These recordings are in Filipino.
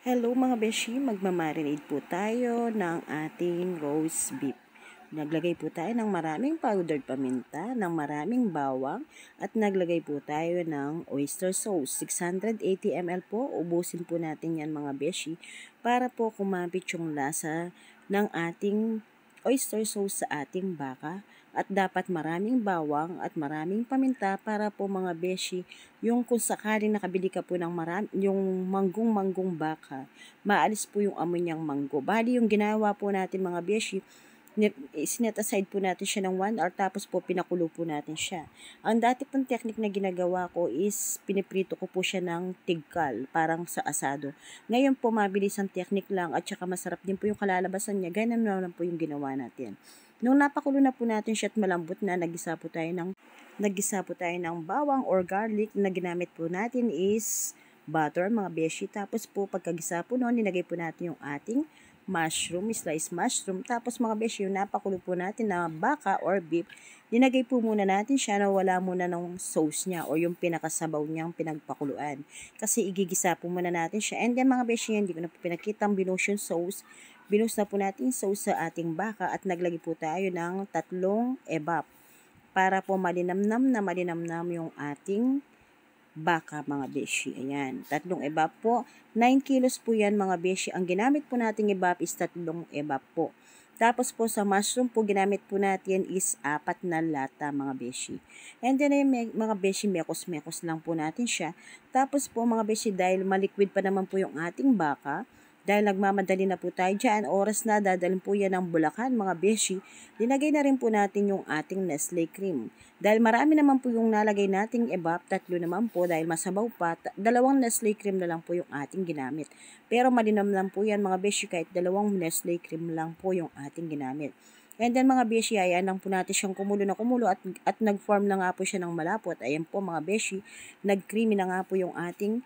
Hello mga beshi, magmamarinate po tayo ng ating roast beef. Naglagay po tayo ng maraming powdered paminta, ng maraming bawang, at naglagay po tayo ng oyster sauce. 680 ml po, ubusin po natin yan mga beshi para po kumapit yung lasa ng ating oyster sauce sa ating baka. At dapat maraming bawang at maraming paminta para po mga beshi, yung kung sakaling nakabili ka po ng yung manggong-manggong baka, maalis po yung amoy niyang manggo. Bali yung ginawa po natin mga beshi, sinet aside po natin siya ng 1 hour tapos po pinakulo po natin siya. Ang dati pong technique na ginagawa ko is piniprito ko po siya ng tigkal, parang sa asado. Ngayon po mabilis ang technique lang at saka masarap din po yung kalalabasan niya. Ganun naman po yung ginawa natin. Nung napakulo na po natin siya at malambot na, naggisa po tayo ng bawang or garlic. Na ginamit po natin is butter mga beshi. Tapos po pagkagisa po noon, nilagay po natin yung ating sliced mushroom. Tapos mga beshi, yung napakulo po natin na baka or beef, dinagay po muna natin siya na wala muna ng sauce niya o yung pinakasabaw niyang pinagpakuluan. Kasi igigisa po muna natin siya. And then mga beshi, hindi ko na po pinakita ang binuhos yung sauce. Binuhos na po natin sauce sa ating baka at naglagay po tayo ng 3 ebap para po malinamnam yung ating baka mga beshi. Ayan, 3 ebap po. 9 kilos po yan mga beshi. Ang ginamit po nating ebap is 3 ebap po. Tapos po sa mushroom po, ginamit po natin is 4 na lata mga beshi. And then mga beshi, mekos-mekos lang po natin siya. Tapos po mga beshi, dahil maliquid pa naman po yung ating baka, dahil nagmamadali na po tayo dyan, oras na, dadalhin po yan ng Bulacan mga beshi, linagay na rin po natin yung ating Nestle cream. Dahil marami naman po yung nalagay nating ebap, 3 naman po dahil masabaw pa, 2 Nestle cream na lang po yung ating ginamit. Pero malinam lang po yan mga beshi, kahit 2 Nestle cream lang po yung ating ginamit. And then mga beshi, ayan lang po natin siyang kumulo at nag-form na nga po siya ng malapot. Ayan po mga beshi, nag-creamy na nga po yung ating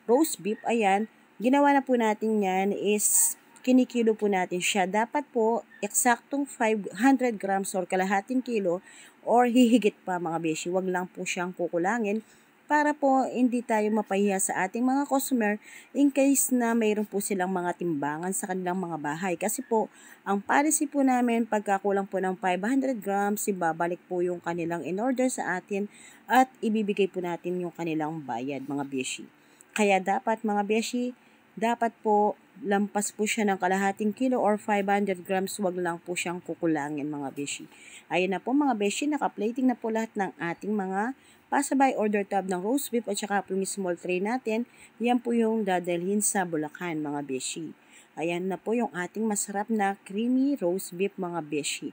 roast beef. Ayan, ginawa na po natin yan is kinikilo po natin siya. Dapat po eksaktong 500 grams or kalahating kilo or hihigit pa mga beshi. Wag lang po siyang kukulangin para po hindi tayo mapahiya sa ating mga customer in case na mayroon po silang mga timbangan sa kanilang mga bahay. Kasi po, ang policy po namin, pagkakulang po ng 500 grams, ibabalik po yung kanilang in-order sa atin at ibibigay po natin yung kanilang bayad mga beshi. Kaya dapat mga beshi, dapat po lampas po siya ng kalahating kilo or 500 grams, wag lang po siyang kukulangin mga beshi. Ayun na po mga beshi, naka-plating na po lahat ng ating mga pasabay order tab ng roast beef at saka po yung small tray natin. Yan po yung dadalhin sa Bulacan mga beshi. Ayan na po yung ating masarap na creamy roast beef mga beshi.